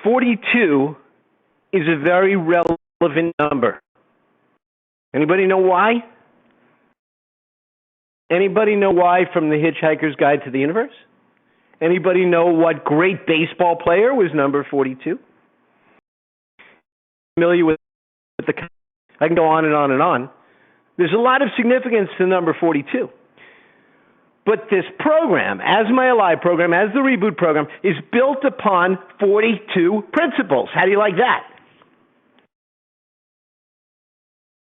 42 is a very relevant number. Anybody know why? Anybody know why from The Hitchhiker's Guide to the Universe? Anybody know what great baseball player was number 42? Familiar with the... I can go on and on and on. There's a lot of significance to number 42. But this program, As My Alive program, as the Reboot program, is built upon 42 principles. How do you like that?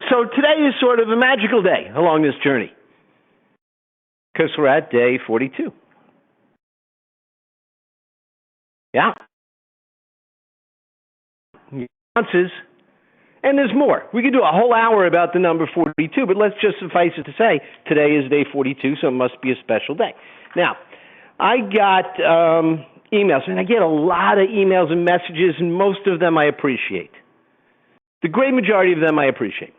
So today is sort of a magical day along this journey, because we're at day 42. Yeah. And there's more. We could do a whole hour about the number 42, but let's just suffice it to say, today is day 42, so it must be a special day. Now, I got emails, and I get a lot of emails and messages, and most of them I appreciate. The great majority of them I appreciate.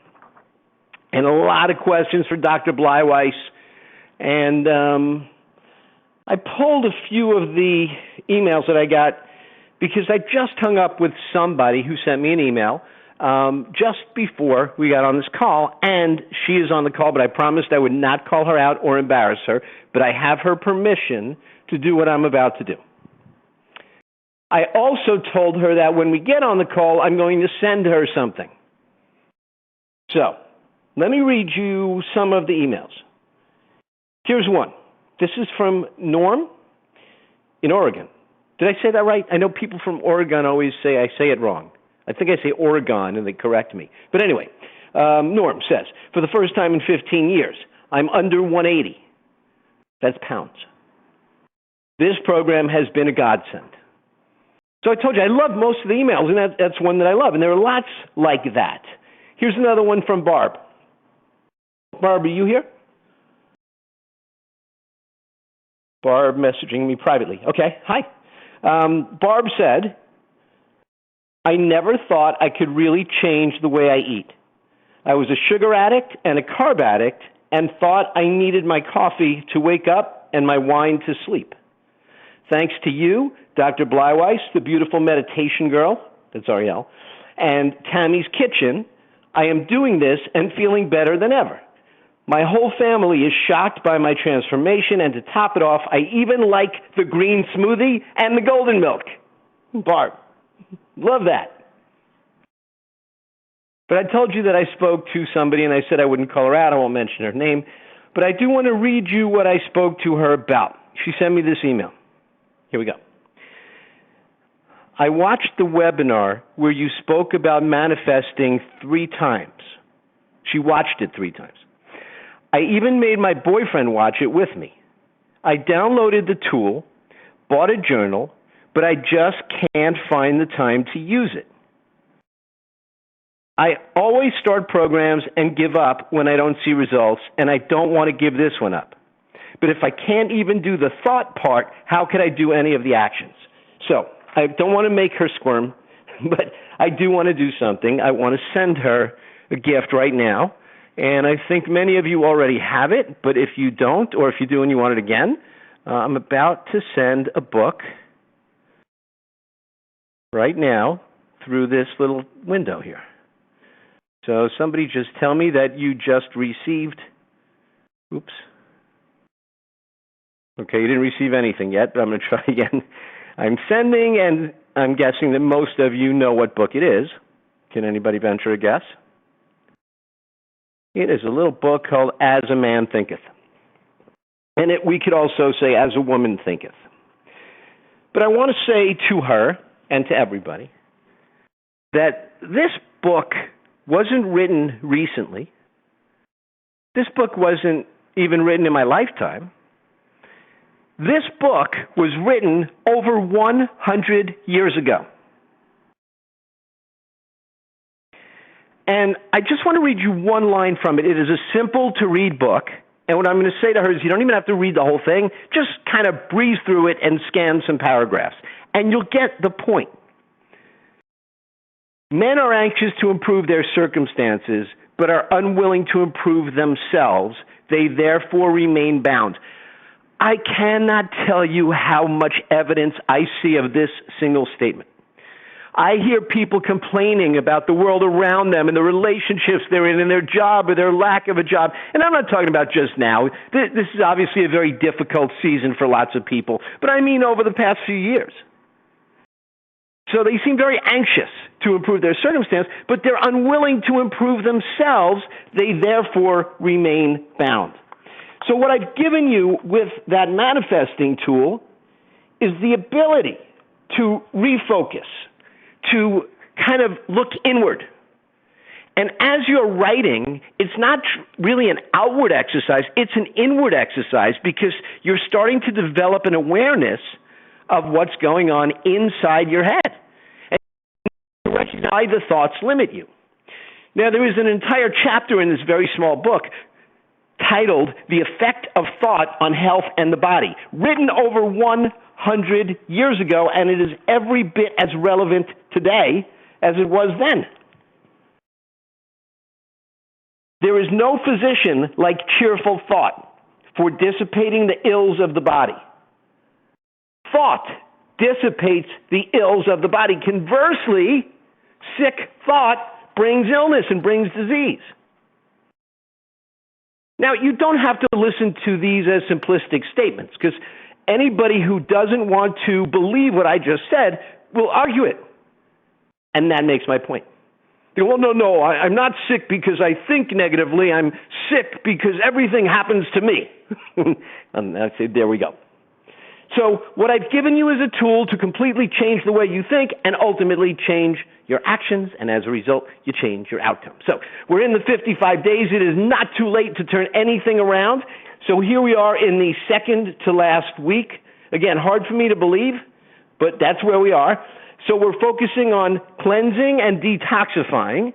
And a lot of questions for Dr. Bleiweiss. And I pulled a few of the emails that I got because I just hung up with somebody who sent me an email just before we got on this call, and she is on the call, but I promised I would not call her out or embarrass her, but I have her permission to do what I'm about to do. I also told her that when we get on the call, I'm going to send her something. So, let me read you some of the emails. Here's one. This is from Norm in Oregon. Did I say that right? I know people from Oregon always say I say it wrong. I think I say Oregon, and they correct me. But anyway, Norm says, for the first time in 15 years, I'm under 180. That's pounds. This program has been a godsend. So I told you, I love most of the emails, and that's one that I love. And there are lots like that. Here's another one from Barb. Barb, are you here? Barb messaging me privately. Okay, hi. Barb said, I never thought I could really change the way I eat. I was a sugar addict and a carb addict and thought I needed my coffee to wake up and my wine to sleep. Thanks to you, Dr. Bleiweiss, the beautiful meditation girl, that's Ariel, and Tammy's Kitchen, I am doing this and feeling better than ever. My whole family is shocked by my transformation, and to top it off, I even like the green smoothie and the golden milk. Barb, love that. But I told you that I spoke to somebody, and I said I wouldn't call her out. I won't mention her name. But I do want to read you what I spoke to her about. She sent me this email. Here we go. I watched the webinar where you spoke about manifesting 3 times. She watched it 3 times. I even made my boyfriend watch it with me. I downloaded the tool, bought a journal, but I just can't find the time to use it. I always start programs and give up when I don't see results, and I don't want to give this one up. But if I can't even do the thought part, how could I do any of the actions? So I don't want to make her squirm, but I do want to do something. I want to send her a gift right now. And I think many of you already have it, but if you don't, or if you do and you want it again, I'm about to send a book right now through this little window here. So somebody just tell me that you just received, oops. Okay, you didn't receive anything yet, but I'm going to try again. I'm sending, and I'm guessing that most of you know what book it is. Can anybody venture a guess? It is a little book called As a Man Thinketh. And we could also say As a Woman Thinketh. But I want to say to her and to everybody that this book wasn't written recently. This book wasn't even written in my lifetime. This book was written over 100 years ago. And I just want to read you one line from it. It is a simple-to-read book. And what I'm going to say to her is you don't even have to read the whole thing. Just kind of breeze through it and scan some paragraphs. And you'll get the point. Men are anxious to improve their circumstances, but are unwilling to improve themselves. They therefore remain bound. I cannot tell you how much evidence I see of this single statement. I hear people complaining about the world around them and the relationships they're in and their job or their lack of a job. And I'm not talking about just now. This is obviously a very difficult season for lots of people, but I mean over the past few years. So they seem very anxious to improve their circumstance, but they're unwilling to improve themselves. They therefore remain bound. So what I've given you with that manifesting tool is the ability to refocus, to kind of look inward. And as you're writing, it's not really an outward exercise, it's an inward exercise because you're starting to develop an awareness of what's going on inside your head. And you recognize why the thoughts limit you. Now, there is an entire chapter in this very small book titled The Effect of Thought on Health and the Body, written over 100 years ago, and it is every bit as relevant today as it was then. There is no physician like cheerful thought for dissipating the ills of the body. Thought dissipates the ills of the body. Conversely, sick thought brings illness and brings disease. Now, you don't have to listen to these as simplistic statements, because anybody who doesn't want to believe what I just said will argue it. And that makes my point. They go, well, no, I'm not sick because I think negatively. I'm sick because everything happens to me. And I say, there we go. So what I've given you is a tool to completely change the way you think and ultimately change your actions, and as a result, you change your outcome. So we're in the 55 days. It is not too late to turn anything around. So here we are in the second to last week. Again, hard for me to believe, but that's where we are. So we're focusing on cleansing and detoxifying.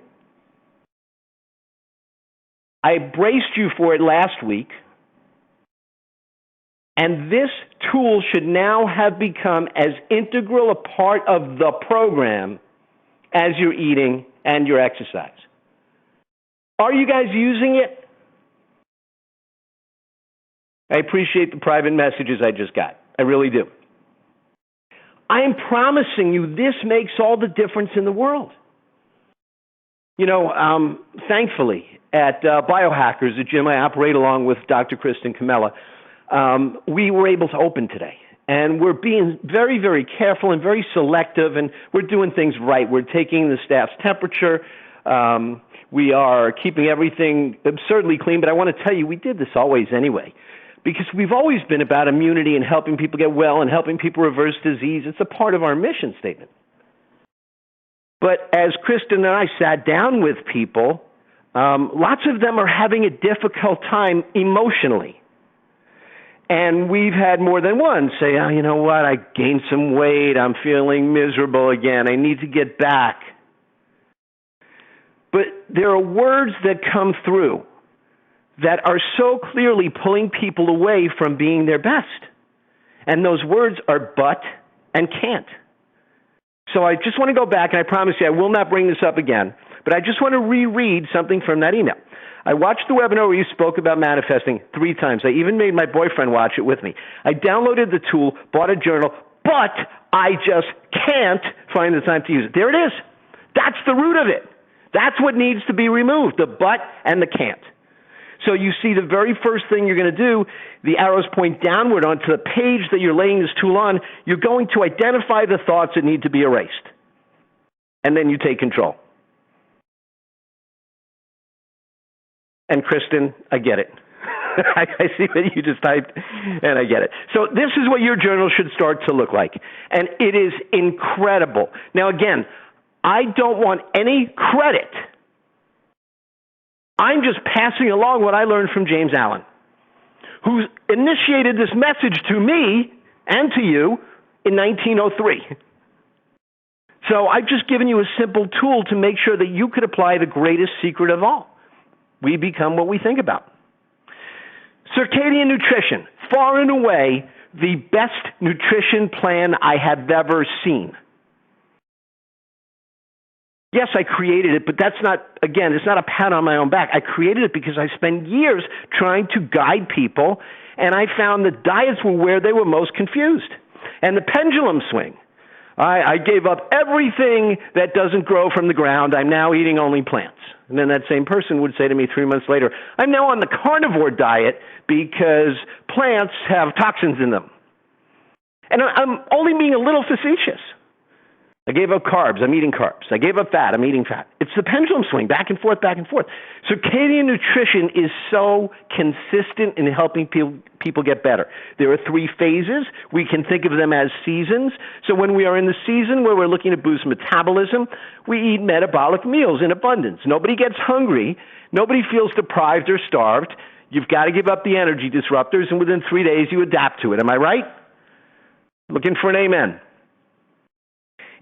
I braced you for it last week. And this tool should now have become as integral a part of the program as your eating and your exercise. Are you guys using it? I appreciate the private messages I just got. I really do. I am promising you this makes all the difference in the world. You know, thankfully, at Biohackers, the gym I operate along with Dr. Kristen Camella, we were able to open today. And we're being very, very careful and very selective, and we're doing things right. We're taking the staff's temperature. We are keeping everything absurdly clean, but I want to tell you, we did this always anyway, because we've always been about immunity and helping people get well and helping people reverse disease. It's a part of our mission statement. But as Kristen and I sat down with people, lots of them are having a difficult time emotionally. And we've had more than one say, oh, you know what, I gained some weight, I'm feeling miserable again, I need to get back. But there are words that come through that are so clearly pulling people away from being their best. And those words are but and can't. So I just want to go back, and I promise you I will not bring this up again, but I just want to reread something from that email. I watched the webinar where you spoke about manifesting 3 times. I even made my boyfriend watch it with me. I downloaded the tool, bought a journal, but I just can't find the time to use it. There it is. That's the root of it. That's what needs to be removed, the but and the can't. So you see the very first thing you're going to do, the arrows point downward onto the page that you're laying this tool on. You're going to identify the thoughts that need to be erased. And then you take control. And Kristen, I get it. I see what you just typed, and I get it. So this is what your journal should start to look like. And it is incredible. Now, again, I don't want any credit. I'm just passing along what I learned from James Allen, who initiated this message to me and to you in 1903. So I've just given you a simple tool to make sure that you could apply the greatest secret of all. We become what we think about. Circadian Nutrition, far and away the best nutrition plan I have ever seen. Yes, I created it, but that's not, again, it's not a pat on my own back. I created it because I spent years trying to guide people, and I found that diets were where they were most confused. And the pendulum swing I gave up everything that doesn't grow from the ground. I'm now eating only plants. And then that same person would say to me 3 months later, I'm now on the carnivore diet because plants have toxins in them. And I'm only being a little facetious. I gave up carbs, I'm eating carbs. I gave up fat, I'm eating fat. It's the pendulum swing, back and forth, back and forth. Circadian nutrition is so consistent in helping people get better. There are 3 phases. We can think of them as seasons. So when we are in the season where we're looking to boost metabolism, we eat metabolic meals in abundance. Nobody gets hungry. Nobody feels deprived or starved. You've got to give up the energy disruptors, and within 3 days you adapt to it. Am I right? Looking for an amen.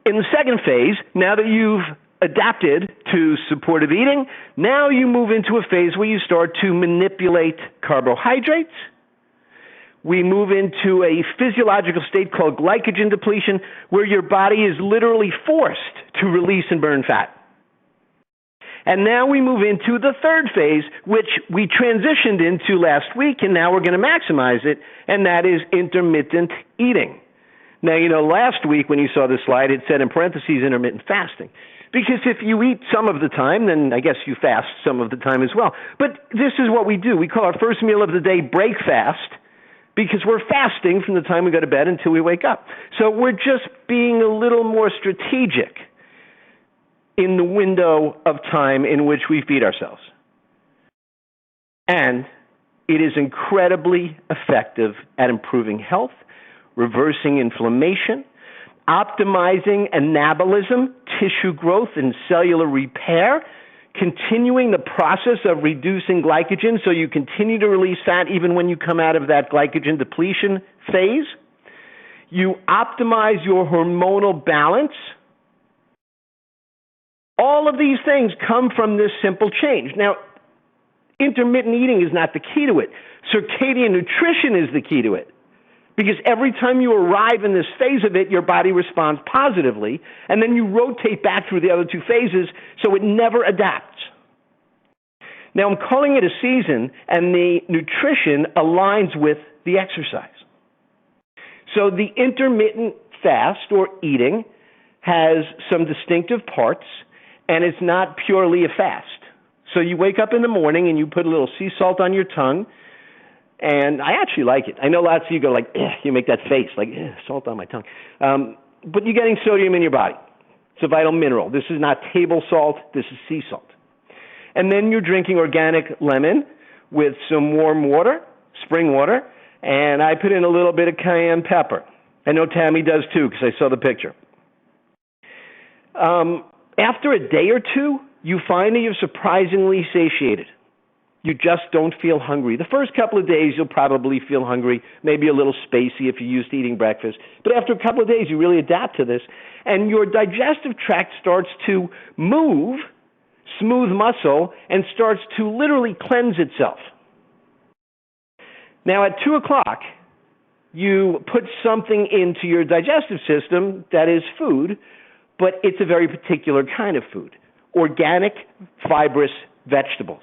In the second phase, now that you've adapted to supportive eating, now you move into a phase where you start to manipulate carbohydrates. We move into a physiological state called glycogen depletion, where your body is literally forced to release and burn fat. And now we move into the third phase, which we transitioned into last week, and now we're going to maximize it, and that is intermittent eating. Now, last week when you saw this slide, it said in parentheses intermittent fasting. Because if you eat some of the time, then I guess you fast some of the time as well. But this is what we do. We call our first meal of the day break fast because we're fasting from the time we go to bed until we wake up. So we're just being a little more strategic in the window of time in which we feed ourselves. And it is incredibly effective at improving health, reversing inflammation, optimizing anabolism, tissue growth, and cellular repair, continuing the process of reducing glycogen so you continue to release fat even when you come out of that glycogen depletion phase. You optimize your hormonal balance. All of these things come from this simple change. Now, intermittent eating is not the key to it. Circadian nutrition is the key to it. Because every time you arrive in this phase of it, your body responds positively, and then you rotate back through the other 2 phases, so it never adapts. Now, I'm calling it a season, and the nutrition aligns with the exercise. So the intermittent fast, or eating, has some distinctive parts, and it's not purely a fast. So you wake up in the morning, and you put a little sea salt on your tongue, and I actually like it. I know lots of you go like, you make that face, like, salt on my tongue. But you're getting sodium in your body. It's a vital mineral. This is not table salt. This is sea salt. And then you're drinking organic lemon with some warm water, spring water, and I put in a little bit of cayenne pepper. I know Tammy does too because I saw the picture. After a day or 2, you find that you're surprisingly satiated. You just don't feel hungry. The first couple of days, you'll probably feel hungry, maybe a little spacey if you're used to eating breakfast. But after a couple of days, you really adapt to this, and your digestive tract starts to move, smooth muscle, and starts to literally cleanse itself. Now, at 2 o'clock, you put something into your digestive system that is food, but it's a very particular kind of food, organic, fibrous vegetables.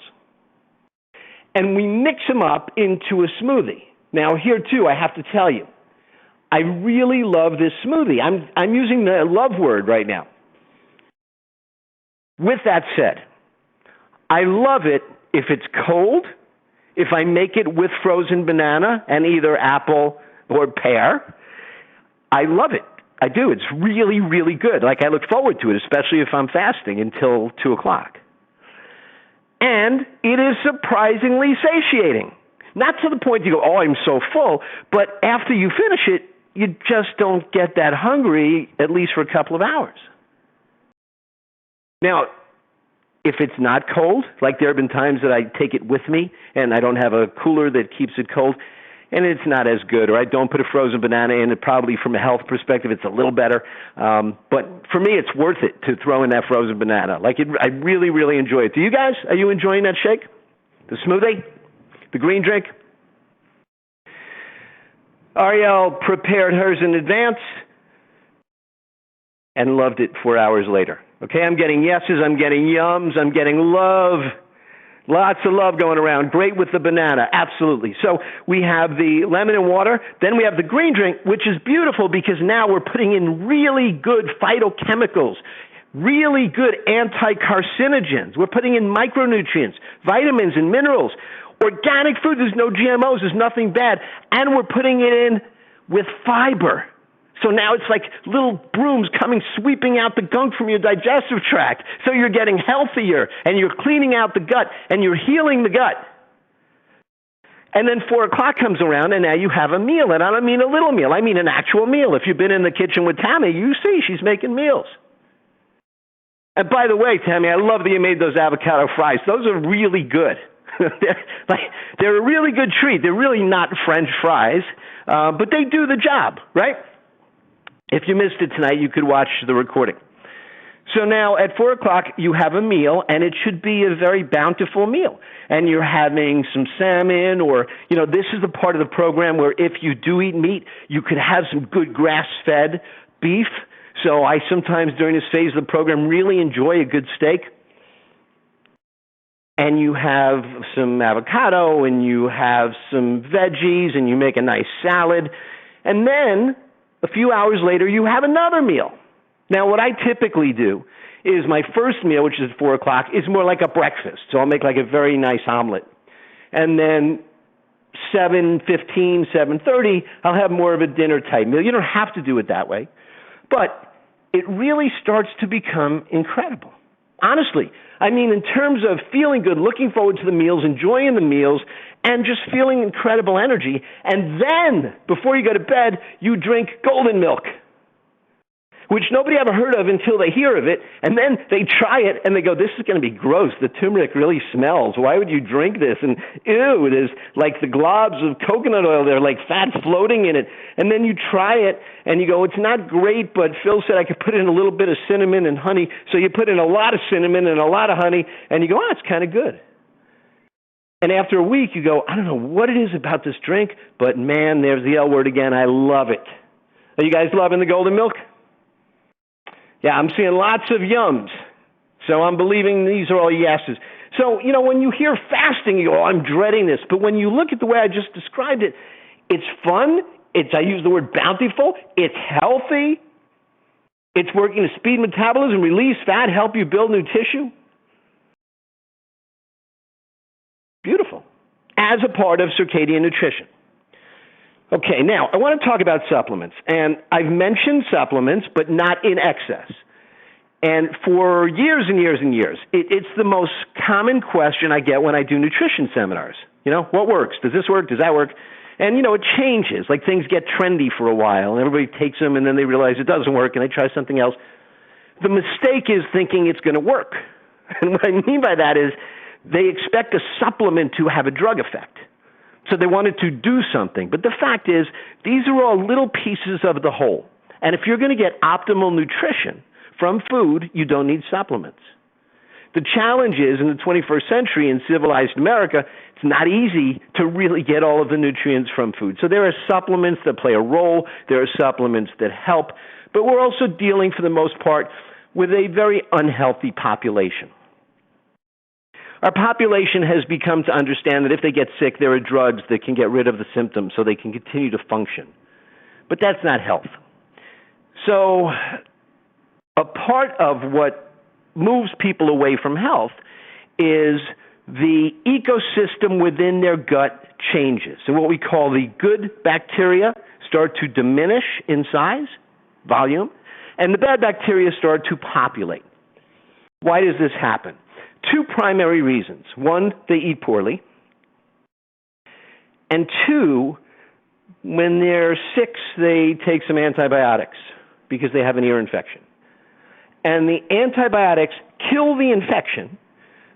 And we mix them up into a smoothie. Now, here, too, I have to tell you, I really love this smoothie. I'm using the love word right now. With that said, I love it if it's cold, if I make it with frozen banana and either apple or pear. I love it. I do. It's really, really good. Like, I look forward to it, especially if I'm fasting until 2 o'clock. And it is surprisingly satiating. Not to the point you go, oh, I'm so full, but after you finish it, you just don't get that hungry, at least for a couple of hours. Now, if it's not cold, like there have been times that I take it with me and I don't have a cooler that keeps it cold, and it's not as good, or I don't put a frozen banana in it, probably from a health perspective it's a little better. But for me, it's worth it to throw in that frozen banana. I really, really enjoy it. Do you guys? Are you enjoying that shake? The smoothie? The green drink? Ariel prepared hers in advance and loved it 4 hours later. Okay, I'm getting yeses, I'm getting yums, I'm getting love. Lots of love going around. Great with the banana. Absolutely. So we have the lemon and water. Then we have the green drink, which is beautiful because now we're putting in really good phytochemicals, really good anti-carcinogens. We're putting in micronutrients, vitamins and minerals. Organic food, there's no GMOs, there's nothing bad. And we're putting it in with fiber. So now it's like little brooms coming, sweeping out the gunk from your digestive tract. So you're getting healthier, and you're cleaning out the gut, and you're healing the gut. And then 4 o'clock comes around, and now you have a meal. And I don't mean a little meal. I mean an actual meal. If you've been in the kitchen with Tammy, you see she's making meals. And by the way, Tammy, I love that you made those avocado fries. Those are really good. They're a really good treat. They're really not French fries, but they do the job, right? If you missed it tonight, you could watch the recording. So now at 4 o'clock, you have a meal, and it should be a very bountiful meal. And you're having some salmon, or, this is the part of the program where if you do eat meat, you could have some good grass-fed beef. So I sometimes during this phase of the program really enjoy a good steak. And you have some avocado, and you have some veggies, and you make a nice salad. And then a few hours later, you have another meal. Now, what I typically do is my first meal, which is at 4 o'clock, is more like a breakfast. So I'll make like a very nice omelet. And then 7:15, 7:30, I'll have more of a dinner-type meal. You don't have to do it that way. But it really starts to become incredible. Honestly, I mean, in terms of feeling good, looking forward to the meals, enjoying the meals, and just feeling incredible energy. And then, before you go to bed, you drink golden milk, which nobody ever heard of until they hear of it. And then they try it, and they go, this is going to be gross. The turmeric really smells. Why would you drink this? And ew, there's like the globs of coconut oil. They're like fat floating in it. And then you try it, and you go, it's not great, but Phil said I could put in a little bit of cinnamon and honey. So you put in a lot of cinnamon and a lot of honey, and you go, it's kind of good. And after a week, you go, I don't know what it is about this drink, but man, there's the L word again. I love it. Are you guys loving the golden milk? Yeah, I'm seeing lots of yums. So I'm believing these are all yeses. So, when you hear fasting, you go, I'm dreading this. But when you look at the way I just described it, it's fun. I use the word bountiful. It's healthy. It's working to speed metabolism, release fat, help you build new tissue. Beautiful. As a part of Circadian Nutrition. Okay, now I want to talk about supplements. And I've mentioned supplements, but not in excess. And for years and years and years, it's the most common question I get when I do nutrition seminars. What works? Does this work? Does that work? And, it changes. Like things get trendy for a while, and everybody takes them, and then they realize it doesn't work, and they try something else. The mistake is thinking it's going to work. And what I mean by that is they expect a supplement to have a drug effect. So they wanted to do something. But the fact is, these are all little pieces of the whole. And if you're going to get optimal nutrition from food, you don't need supplements. The challenge is, in the 21st century in civilized America, it's not easy to really get all of the nutrients from food. So there are supplements that play a role. There are supplements that help. But we're also dealing, for the most part, with a very unhealthy population. Our population has become to understand that if they get sick, there are drugs that can get rid of the symptoms so they can continue to function. But that's not health. So a part of what moves people away from health is the ecosystem within their gut changes. And what we call the good bacteria start to diminish in size, volume, and the bad bacteria start to populate. Why does this happen? Two primary reasons. One, they eat poorly. And two, when they're sick, they take some antibiotics because they have an ear infection. And the antibiotics kill the infection,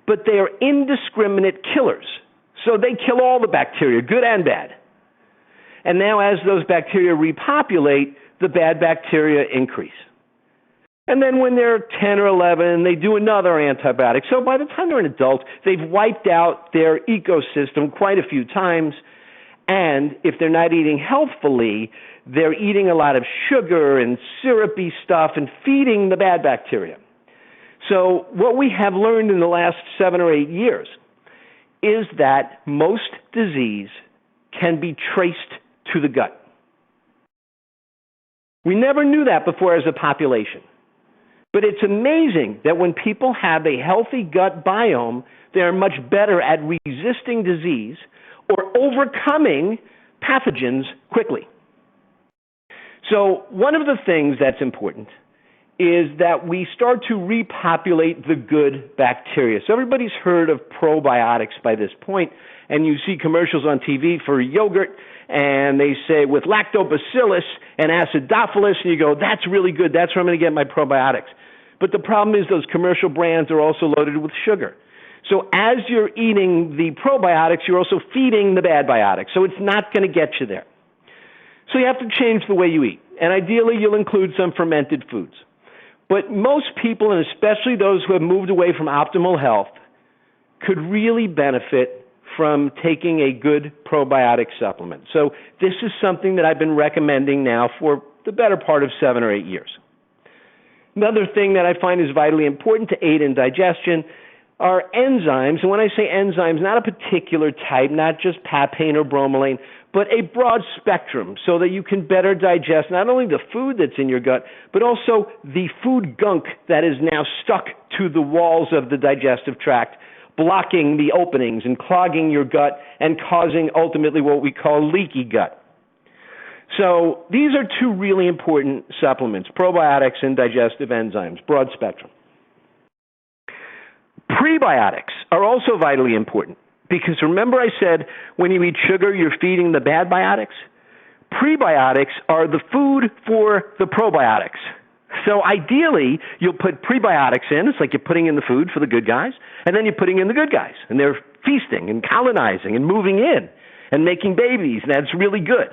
but they are indiscriminate killers. So they kill all the bacteria, good and bad. And now as those bacteria repopulate, the bad bacteria increase. And then when they're 10 or 11, they do another antibiotic. So by the time they're an adult, they've wiped out their ecosystem quite a few times. And if they're not eating healthfully, they're eating a lot of sugar and syrupy stuff and feeding the bad bacteria. So what we have learned in the last 7 or 8 years is that most disease can be traced to the gut. We never knew that before as a population. But it's amazing that when people have a healthy gut biome, they are much better at resisting disease or overcoming pathogens quickly. So one of the things that's important is that we start to repopulate the good bacteria. So everybody's heard of probiotics by this point, and you see commercials on TV for yogurt, and they say with lactobacillus and acidophilus, and you go, that's really good, that's where I'm going to get my probiotics. But the problem is those commercial brands are also loaded with sugar. So as you're eating the probiotics, you're also feeding the bad biotics, so it's not going to get you there. So you have to change the way you eat, and ideally you'll include some fermented foods. But most people, and especially those who have moved away from optimal health, could really benefit from taking a good probiotic supplement. So this is something that I've been recommending now for the better part of 7 or 8 years. Another thing that I find is vitally important to aid in digestion are enzymes. And when I say enzymes, not a particular type, not just papain or bromelain, but a broad spectrum so that you can better digest not only the food that's in your gut, but also the food gunk that is now stuck to the walls of the digestive tract, blocking the openings and clogging your gut and causing ultimately what we call leaky gut. So these are two really important supplements, probiotics and digestive enzymes, broad spectrum. Prebiotics are also vitally important because remember I said when you eat sugar, you're feeding the bad biotics? Prebiotics are the food for the probiotics. So ideally, you'll put prebiotics in. It's like you're putting in the food for the good guys, and then you're putting in the good guys, and they're feasting and colonizing and moving in and making babies, and that's really good.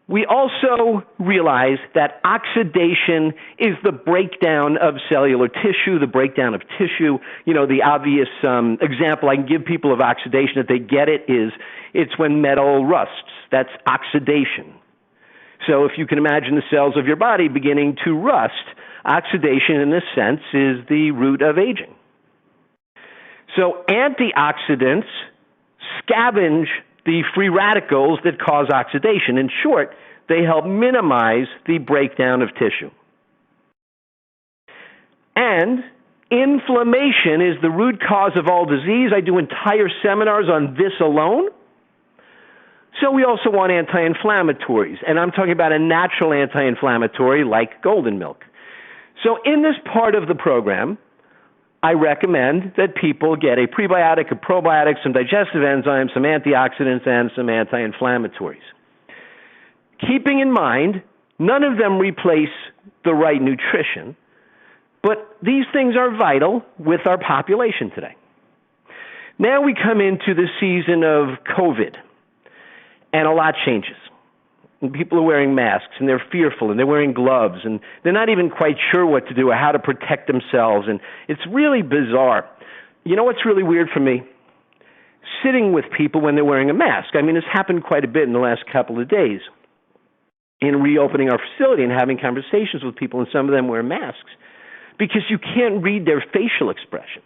We also realize that oxidation is the breakdown of cellular tissue, the breakdown of tissue. You know, the obvious example I can give people of oxidation, if they get it, is it's when metal rusts. That's oxidation. So if you can imagine the cells of your body beginning to rust, oxidation in this sense is the root of aging. So antioxidants scavenge the free radicals that cause oxidation. In short, they help minimize the breakdown of tissue. And inflammation is the root cause of all disease. I do entire seminars on this alone. So we also want anti-inflammatories, and I'm talking about a natural anti-inflammatory like golden milk. So in this part of the program, I recommend that people get a prebiotic, a probiotic, some digestive enzymes, some antioxidants, and some anti-inflammatories. Keeping in mind, none of them replace the right nutrition, but these things are vital with our population today. Now we come into the season of COVID, and a lot changes. And people are wearing masks, and they're fearful, and they're wearing gloves, and they're not even quite sure what to do or how to protect themselves, and it's really bizarre. You know what's really weird for me? Sitting with people when they're wearing a mask. I mean, this happened quite a bit in the last couple of days in reopening our facility and having conversations with people, and some of them wear masks, because you can't read their facial expressions.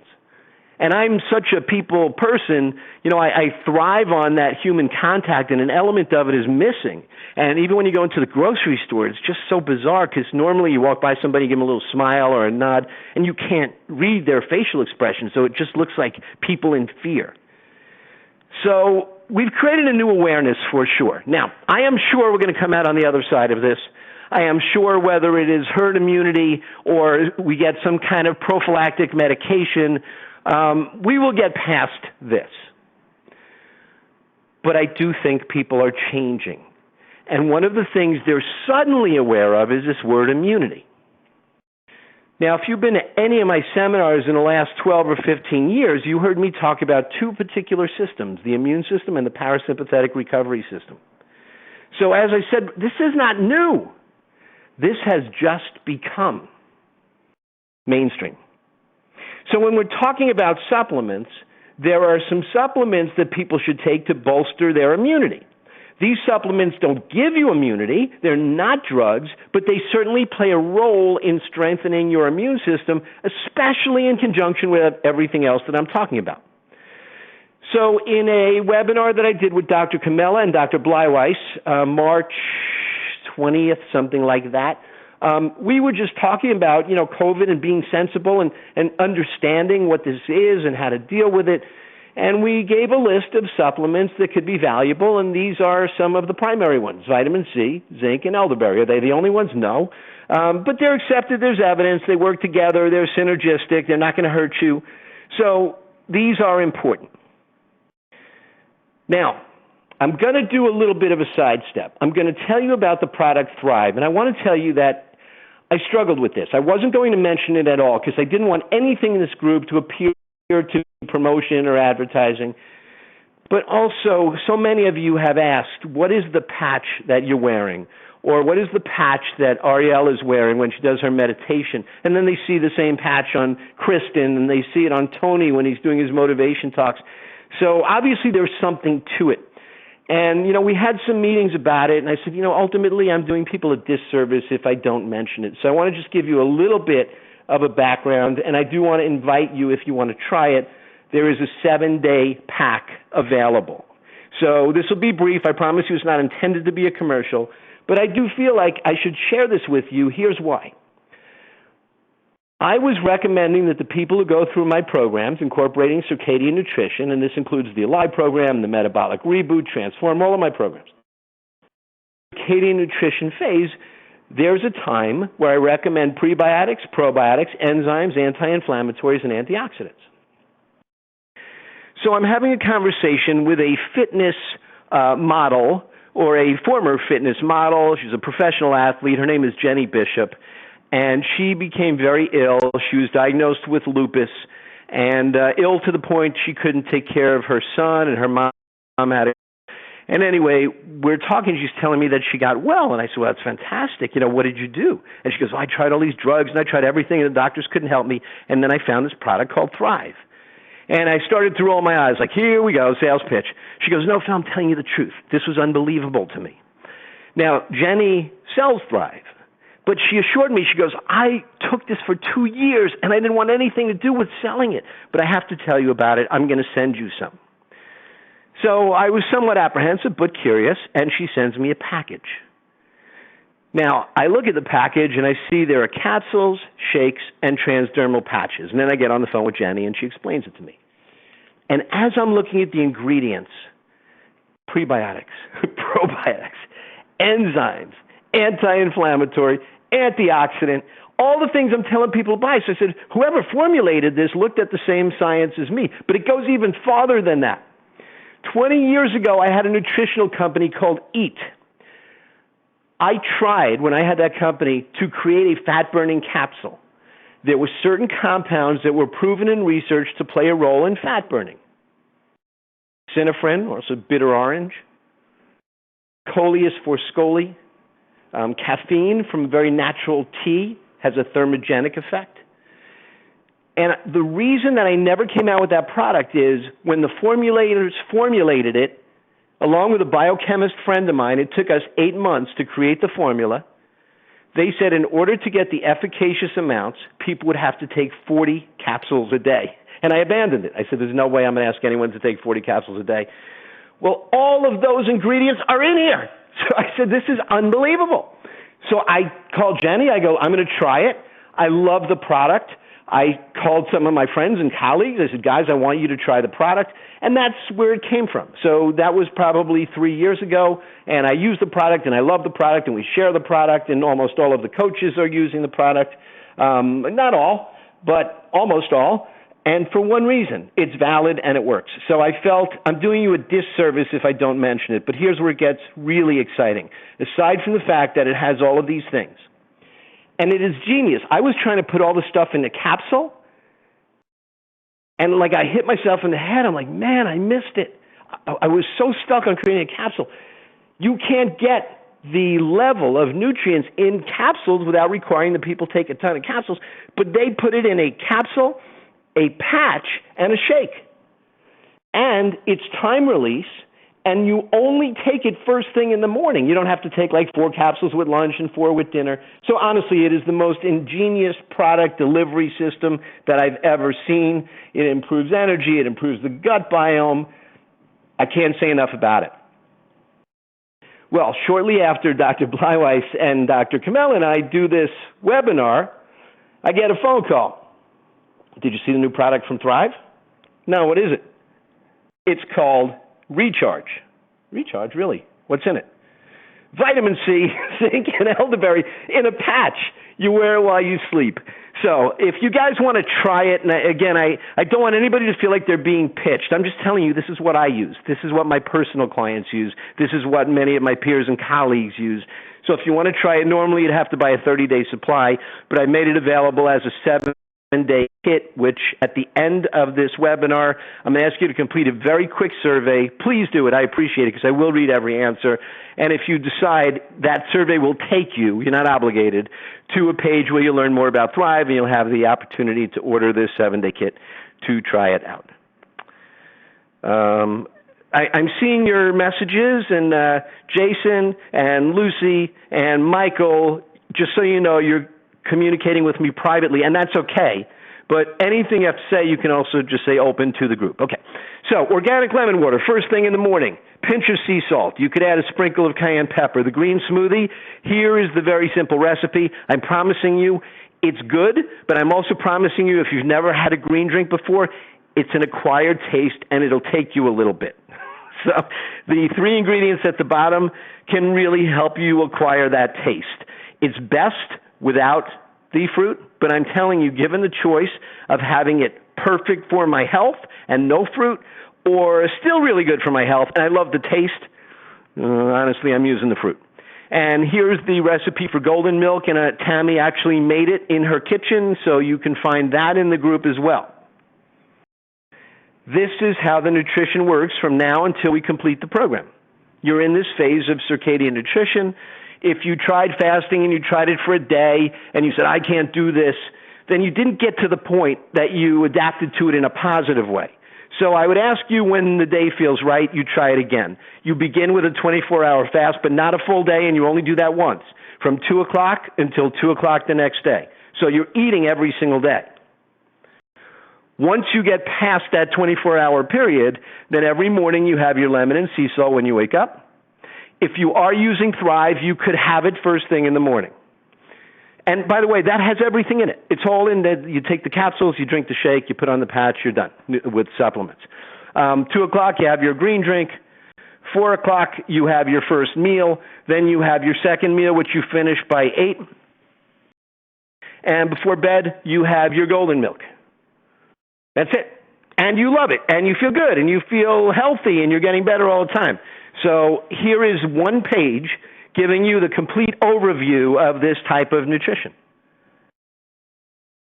And I'm such a people person, you know, I thrive on that human contact, and an element of it is missing. And even when you go into the grocery store, it's just so bizarre because normally you walk by somebody, give them a little smile or a nod, and you can't read their facial expression, so it just looks like people in fear. So we've created a new awareness for sure. Now, I am sure we're going to come out on the other side of this. I am sure whether it is herd immunity or we get some kind of prophylactic medication, we will get past this. But I do think people are changing. And one of the things they're suddenly aware of is this word immunity. Now, if you've been to any of my seminars in the last 12 or 15 years, you heard me talk about two particular systems, the immune system and the parasympathetic recovery system. So as I said, this is not new. This has just become mainstream. So when we're talking about supplements, there are some supplements that people should take to bolster their immunity. These supplements don't give you immunity, they're not drugs, but they certainly play a role in strengthening your immune system, especially in conjunction with everything else that I'm talking about. So in a webinar that I did with Dr. Camella and Dr. Bleiweiss, March 20th, something like that, we were just talking about, COVID and being sensible and understanding what this is and how to deal with it. And we gave a list of supplements that could be valuable, and these are some of the primary ones: vitamin C, zinc, and elderberry. Are they the only ones? No. But they're accepted. There's evidence. They work together. They're synergistic. They're not going to hurt you. So these are important. Now, I'm going to do a little bit of a sidestep. I'm going to tell you about the product Thrive, and I want to tell you that I struggled with this. I wasn't going to mention it at all because I didn't want anything in this group to appear to promotion or advertising. But also, so many of you have asked, what is the patch that you're wearing? Or what is the patch that Arielle is wearing when she does her meditation? And then they see the same patch on Kristen, and they see it on Tony when he's doing his motivation talks. So obviously there's something to it. And, we had some meetings about it, and I said, ultimately I'm doing people a disservice if I don't mention it. So I want to just give you a little bit of a background, and I do want to invite you, if you want to try it, there is a 7-day pack available. So this will be brief. I promise you it's not intended to be a commercial, but I do feel like I should share this with you. Here's why. I was recommending that the people who go through my programs incorporating Circadian Nutrition, and this includes the Alive program, the Metabolic Reboot, Transform, all of my programs, Circadian Nutrition phase, there's a time where I recommend prebiotics, probiotics, enzymes, anti-inflammatories, and antioxidants. So I'm having a conversation with a fitness model, or a former fitness model. She's a professional athlete. Her name is Jenny Bishop. And she became very ill. She was diagnosed with lupus and ill to the point she couldn't take care of her son, and her mom had it. And anyway, we're talking. She's telling me that she got well. And I said, well, that's fantastic. What did you do? And she goes, well, I tried all these drugs, and I tried everything, and the doctors couldn't help me. And then I found this product called Thrive. And I started to roll my eyes, like, here we go, sales pitch. She goes, no, Phil, I'm telling you the truth. This was unbelievable to me. Now, Jenny sells Thrive. But she assured me, she goes, I took this for 2 years, and I didn't want anything to do with selling it. But I have to tell you about it. I'm going to send you some. So I was somewhat apprehensive but curious, and she sends me a package. Now, I look at the package, and I see there are capsules, shakes, and transdermal patches. And then I get on the phone with Jenny, and she explains it to me. And as I'm looking at the ingredients, prebiotics, probiotics, enzymes, anti-inflammatory, antioxidant, all the things I'm telling people to buy. So I said, whoever formulated this looked at the same science as me. But it goes even farther than that. 20 years ago, I had a nutritional company called Eat. I tried, when I had that company, to create a fat-burning capsule. There were certain compounds that were proven in research to play a role in fat burning. Synephrine, also bitter orange, Coleus forscoli, caffeine from very natural tea has a thermogenic effect. And the reason that I never came out with that product is when the formulators formulated it, along with a biochemist friend of mine, it took us 8 months to create the formula. They said in order to get the efficacious amounts, people would have to take 40 capsules a day. And I abandoned it. I said, there's no way I'm going to ask anyone to take 40 capsules a day. Well, all of those ingredients are in here. So I said, this is unbelievable. So I called Jenny. I go, I'm going to try it. I love the product. I called some of my friends and colleagues. I said, guys, I want you to try the product. And that's where it came from. So that was probably 3 years ago. And I use the product, and I love the product, and we share the product, and almost all of the coaches are using the product. Not all, but almost all. And for one reason, it's valid and it works. So I felt I'm doing you a disservice if I don't mention it. But here's where it gets really exciting. Aside from the fact that it has all of these things, and it is genius. I was trying to put all the stuff in a capsule, and I hit myself in the head. I'm like, man, I missed it. I was so stuck on creating a capsule. You can't get the level of nutrients in capsules without requiring that people take a ton of capsules. But they put it in a capsule, a patch, and a shake. And it's time release, and you only take it first thing in the morning. You don't have to take like 4 capsules with lunch and 4 with dinner. So honestly, it is the most ingenious product delivery system that I've ever seen. It improves energy. It improves the gut biome. I can't say enough about it. Well, shortly after Dr. Bleiweiss and Dr. Kamel and I do this webinar, I get a phone call. Did you see the new product from Thrive? No, what is it? It's called Recharge. Recharge, really? What's in it? Vitamin C, zinc, and elderberry in a patch. You wear it while you sleep. So if you guys want to try it, and again, I don't want anybody to feel like they're being pitched. I'm just telling you this is what I use. This is what my personal clients use. This is what many of my peers and colleagues use. So if you want to try it, normally you'd have to buy a 30-day supply, but I made it available as a 7-day kit, which at the end of this webinar, I'm going to ask you to complete a very quick survey. Please do it. I appreciate it because I will read every answer. And if you decide, that survey will take you, you're not obligated, to a page where you'll learn more about Thrive, and you'll have the opportunity to order this 7-day kit to try it out. I'm seeing your messages, and Jason and Lucy and Michael, just so you know, you're communicating with me privately, and that's okay. But anything you have to say, you can also just say open to the group. Okay. So organic lemon water, first thing in the morning. Pinch of sea salt. You could add a sprinkle of cayenne pepper. The green smoothie, here is the very simple recipe. I'm promising you it's good, but I'm also promising you if you've never had a green drink before, it's an acquired taste, and it'll take you a little bit. So the 3 ingredients at the bottom can really help you acquire that taste. It's best without the fruit, but I'm telling you, given the choice of having it perfect for my health and no fruit, or still really good for my health, and I love the taste, honestly, I'm using the fruit. And here's the recipe for golden milk, and Tammy actually made it in her kitchen, so you can find that in the group as well. This is how the nutrition works from now until we complete the program. You're in this phase of circadian nutrition. If you tried fasting and you tried it for a day and you said, I can't do this, then you didn't get to the point that you adapted to it in a positive way. So I would ask you, when the day feels right, you try it again. You begin with a 24-hour fast, but not a full day, and you only do that once, from 2 o'clock until 2 o'clock the next day. So you're eating every single day. Once you get past that 24-hour period, then every morning you have your lemon and sea salt when you wake up. If you are using Thrive, you could have it first thing in the morning. And by the way, that has everything in it. It's all in there. You take the capsules, you drink the shake, you put on the patch, you're done with supplements. 2 o'clock, you have your green drink. 4 o'clock, you have your first meal. Then you have your second meal, which you finish by 8. And before bed, you have your golden milk. That's it. And you love it, and you feel good, and you feel healthy, and you're getting better all the time. So here is one page giving you the complete overview of this type of nutrition.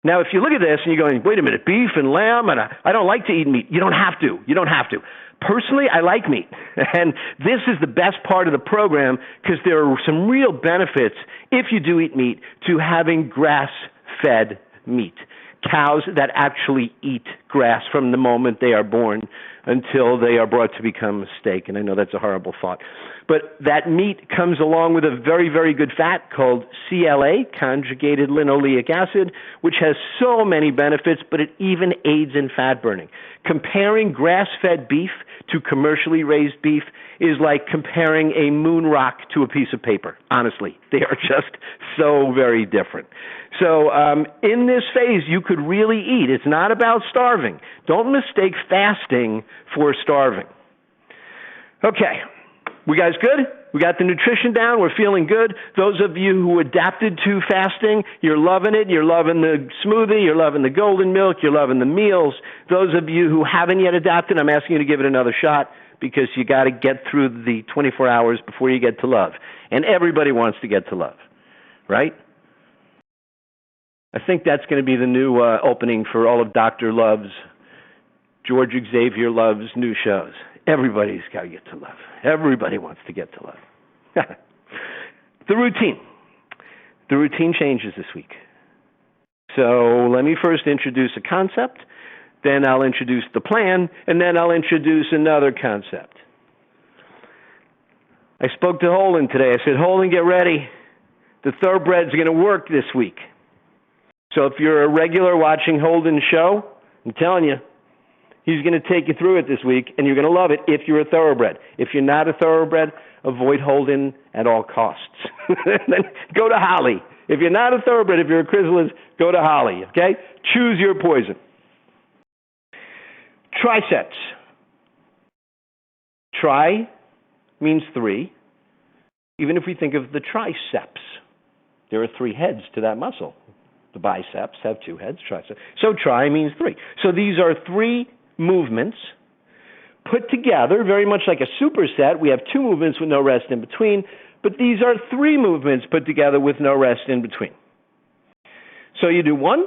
Now, if you look at this and you're going, wait a minute, beef and lamb, and I don't like to eat meat. You don't have to. You don't have to. Personally, I like meat. And this is the best part of the program because there are some real benefits, if you do eat meat, to having grass-fed meat. Cows that actually eat grass from the moment they are born until they are brought to become a steak. And I know that's a horrible thought. But that meat comes along with a very, very good fat called CLA, conjugated linoleic acid, which has so many benefits, but it even aids in fat burning. Comparing grass-fed beef to commercially raised beef is like comparing a moon rock to a piece of paper. Honestly, they are just so very different. So in this phase, you could really eat. It's not about starving. Don't mistake fasting for starving. Okay, we guys good? We got the nutrition down. We're feeling good. Those of you who adapted to fasting, you're loving it. You're loving the smoothie. You're loving the golden milk. You're loving the meals. Those of you who haven't yet adapted, I'm asking you to give it another shot because you got to get through the 24 hours before you get to love. And everybody wants to get to love, right? I think that's going to be the new opening for all of Dr. Love's, George Xavier Love's new shows. Everybody's got to get to love. Everybody wants to get to love. The routine. The routine changes this week. So let me first introduce a concept, then I'll introduce the plan, and then I'll introduce another concept. I spoke to Holden today. I said, Holden, get ready. The thoroughbreds are going to work this week. So if you're a regular watching Holden's show, I'm telling you, he's going to take you through it this week, and you're going to love it if you're a thoroughbred. If you're not a thoroughbred, avoid Holden at all costs. Then go to Holly. If you're not a thoroughbred, if you're a chrysalis, go to Holly, okay? Choose your poison. Triceps. Tri means three. Even if we think of the triceps, there are three heads to that muscle. The biceps have two heads, triceps. So tri means three. So these are three movements put together, very much like a superset. We have two movements with no rest in between, but these are three movements put together with no rest in between. So you do one,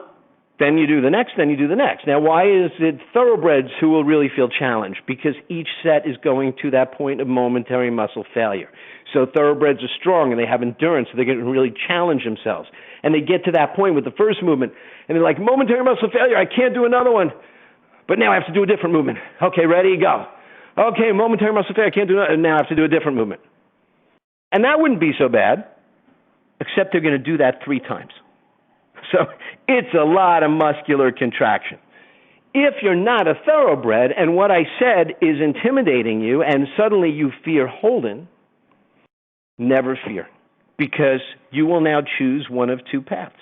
then you do the next, then you do the next. Now, why is it thoroughbreds who will really feel challenged? Because each set is going to that point of momentary muscle failure. So thoroughbreds are strong and they have endurance, so they can really challenge themselves. And they get to that point with the first movement, and they're like, momentary muscle failure, I can't do another one. But now I have to do a different movement. Okay, ready, go. Okay, momentary muscle failure, I can't do another, and now I have to do a different movement. And that wouldn't be so bad, except they're going to do that 3 times. So it's a lot of muscular contraction. If you're not a thoroughbred and what I said is intimidating you and suddenly you fear Holden, never fear, because you will now choose one of 2 paths.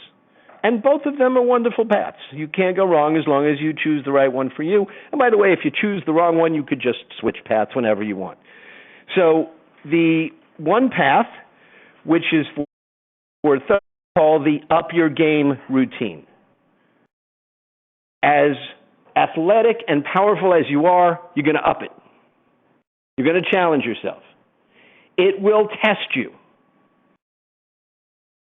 And both of them are wonderful paths. You can't go wrong as long as you choose the right one for you. And by the way, if you choose the wrong one, you could just switch paths whenever you want. So the one path, which is for called the up your game routine. As athletic and powerful as you are, you're going to up it. You're going to challenge yourself. It will test you.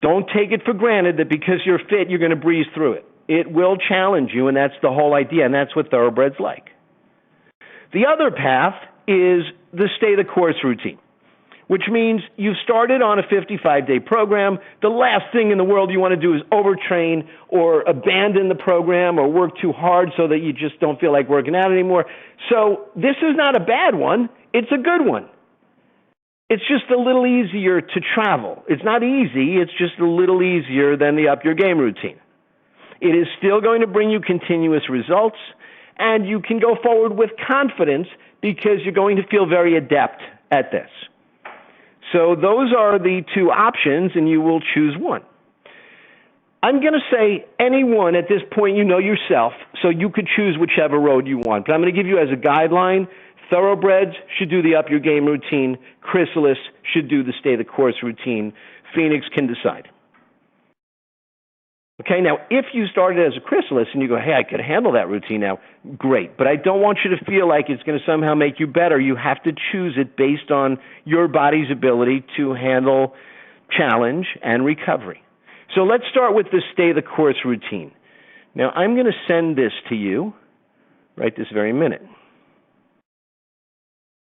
Don't take it for granted that because you're fit, you're going to breeze through it. It will challenge you, and that's the whole idea, and that's what thoroughbreds like. The other path is the stay the course routine, which means you've started on a 55-day program. The last thing in the world you want to do is overtrain or abandon the program or work too hard so that you just don't feel like working out anymore. So this is not a bad one. It's a good one. It's just a little easier to travel. It's not easy. It's just a little easier than the up your game routine. It is still going to bring you continuous results, and you can go forward with confidence because you're going to feel very adept at this. So those are the 2 options, and you will choose one. I'm going to say any one at this point you know yourself, so you could choose whichever road you want. But I'm going to give you as a guideline, thoroughbreds should do the up your game routine. Chrysalis should do the stay the course routine. Phoenix can decide. Okay, now if you started as a chrysalis and you go, hey, I could handle that routine now, great. But I don't want you to feel like it's going to somehow make you better. You have to choose it based on your body's ability to handle challenge and recovery. So let's start with the stay the course routine. Now I'm going to send this to you right this very minute.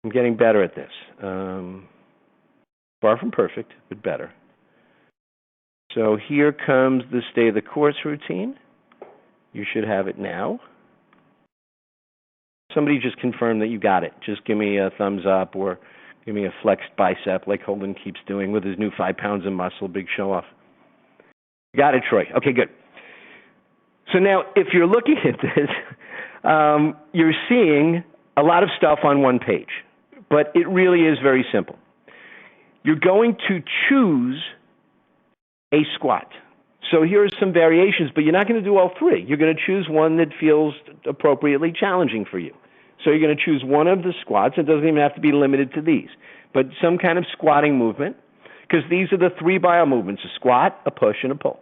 I'm getting better at this. Far from perfect, but better. So here comes the stay the course routine. You should have it now. Somebody just confirm that you got it. Just give me a thumbs up or give me a flexed bicep like Holden keeps doing with his new 5 pounds of muscle, big show off. Got it, Troy. Okay, good. So now if you're looking at this, you're seeing a lot of stuff on one page, but it really is very simple. You're going to choose a squat. So here are some variations, but you're not going to do all 3. You're going to choose one that feels appropriately challenging for you. So you're going to choose one of the squats. It doesn't even have to be limited to these, but some kind of squatting movement, because these are the 3 bio movements, a squat, a push, and a pull.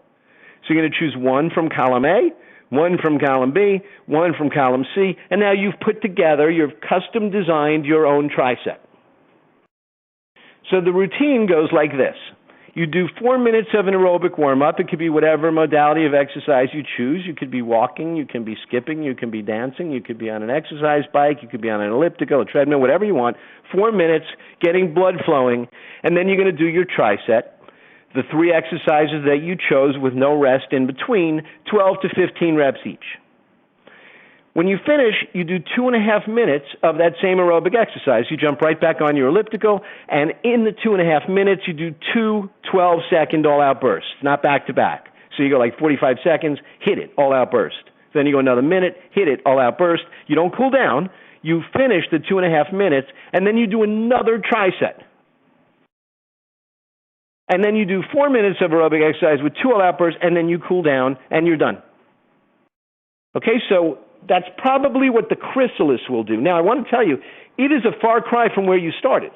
So you're going to choose one from column A, one from column B, one from column C, and now you've put together, you've custom designed your own tricep. So the routine goes like this. You do 4 minutes of an aerobic warm-up. It could be whatever modality of exercise you choose. You could be walking, you can be skipping, you can be dancing, you could be on an exercise bike, you could be on an elliptical, a treadmill, whatever you want. 4 minutes, getting blood flowing, and then you're going to do your tricep, the 3 exercises that you chose with no rest in between, 12 to 15 reps each. When you finish, you do 2.5 minutes of that same aerobic exercise. You jump right back on your elliptical, and in the 2.5 minutes, you do 2 12-second all-out bursts, not back-to-back. So you go like 45 seconds, hit it, all-out burst. Then you go another minute, hit it, all-out burst. You don't cool down. You finish the 2.5 minutes, and then you do another tricep. And then you do 4 minutes of aerobic exercise with 2 all-out bursts, and then you cool down, and you're done. Okay, so that's probably what the chrysalis will do. Now, I want to tell you, it is a far cry from where you started.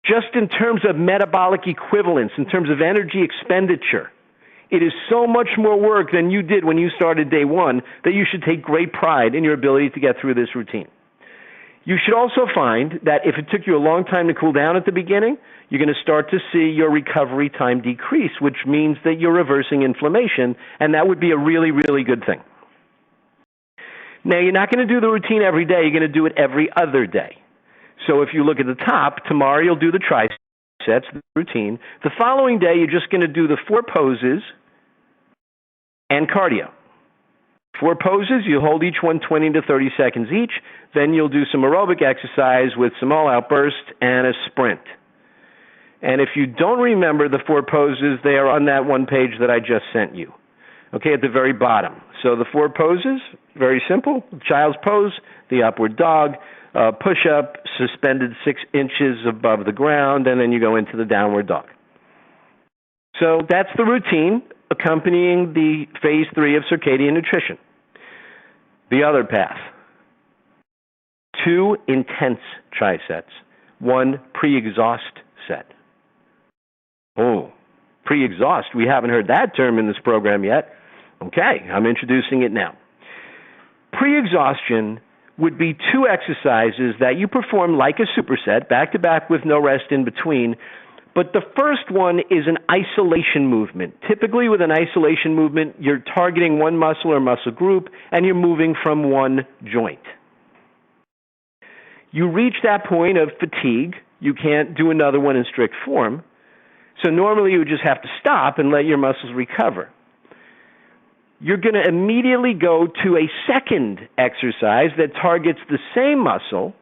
Just in terms of metabolic equivalence, in terms of energy expenditure, it is so much more work than you did when you started day one that you should take great pride in your ability to get through this routine. You should also find that if it took you a long time to cool down at the beginning, you're going to start to see your recovery time decrease, which means that you're reversing inflammation, and that would be a really, really good thing. Now, you're not going to do the routine every day. You're going to do it every other day. So if you look at the top, tomorrow you'll do the triceps, the routine. The following day, you're just going to do the 4 poses and cardio. 4 poses, you hold each one 20 to 30 seconds each. Then you'll do some aerobic exercise with some all-out burst and a sprint. And if you don't remember the 4 poses, they are on that one page that I just sent you. Okay, at the very bottom. So the 4 poses, very simple. Child's pose, the upward dog, push-up, suspended 6 inches above the ground, and then you go into the downward dog. So that's the routine accompanying the phase 3 of circadian nutrition. The other path, 2 intense trisets, 1 pre-exhaust set. Oh, pre-exhaust, we haven't heard that term in this program yet. Okay, I'm introducing it now. Pre-exhaustion would be 2 exercises that you perform like a superset, back-to-back with no rest in between. But the first one is an isolation movement. Typically with an isolation movement, you're targeting one muscle or muscle group, and you're moving from one joint. You reach that point of fatigue. You can't do another one in strict form. So normally you would just have to stop and let your muscles recover. You're going to immediately go to a second exercise that targets the same muscle,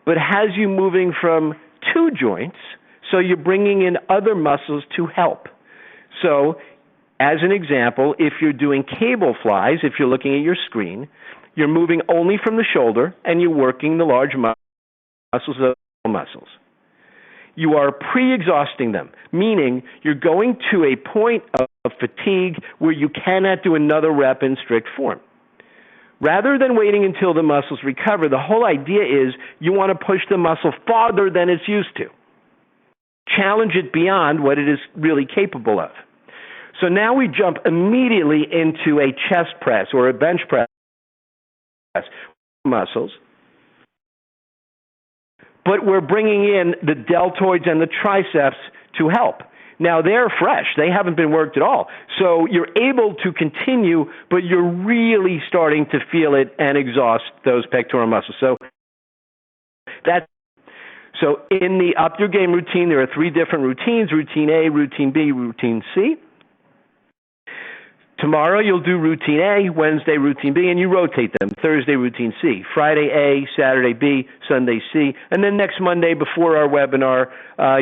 but has you moving from 2 joints, so you're bringing in other muscles to help. So, as an example, if you're doing cable flies, if you're looking at your screen, you're moving only from the shoulder, and you're working the large muscles of the muscles. You are pre-exhausting them, meaning you're going to a point of fatigue where you cannot do another rep in strict form. Rather than waiting until the muscles recover, the whole idea is you want to push the muscle farther than it's used to. Challenge it beyond what it is really capable of. So now we jump immediately into a chest press or a bench press muscles. But we're bringing in the deltoids and the triceps to help. Now, they're fresh. They haven't been worked at all. So you're able to continue, but you're really starting to feel it and exhaust those pectoral muscles. So in the Up Your Game routine, there are 3 different routines: Routine A, Routine B, Routine C. Tomorrow you'll do Routine A, Wednesday Routine B, and you rotate them. Thursday Routine C, Friday A, Saturday B, Sunday C, and then next Monday before our webinar,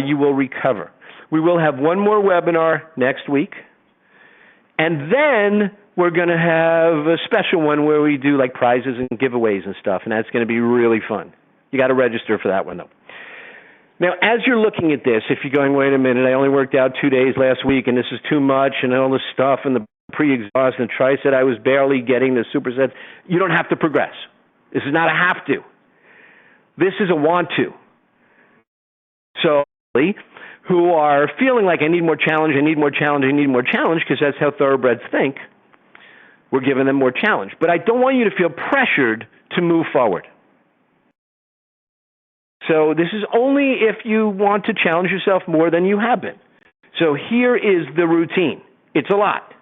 you will recover. We will have one more webinar next week, and then we're going to have a special one where we do like prizes and giveaways and stuff, and that's going to be really fun. You got to register for that one, though. Now, as you're looking at this, if you're going, wait a minute, I only worked out 2 days last week, and this is too much, and all this stuff, and the pre-exhaust and tricep, I was barely getting the supersets. You don't have to progress. This is not a have to. This is a want to. So, who are feeling like I need more challenge, I need more challenge, I need more challenge, because that's how thoroughbreds think, we're giving them more challenge. But I don't want you to feel pressured to move forward. So this is only if you want to challenge yourself more than you have been. So here is the routine. It's a lot.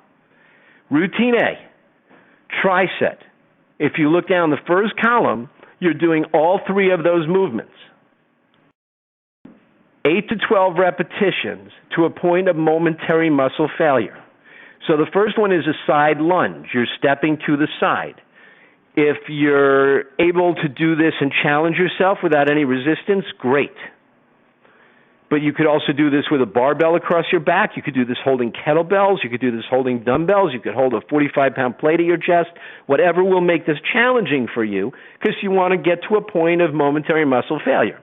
Routine A, tricep. If you look down the first column, you're doing all 3 of those movements. 8 to 12 repetitions to a point of momentary muscle failure. So the first one is a side lunge. You're stepping to the side. If you're able to do this and challenge yourself without any resistance, great. But you could also do this with a barbell across your back. You could do this holding kettlebells. You could do this holding dumbbells. You could hold a 45-pound plate at your chest. Whatever will make this challenging for you, because you want to get to a point of momentary muscle failure.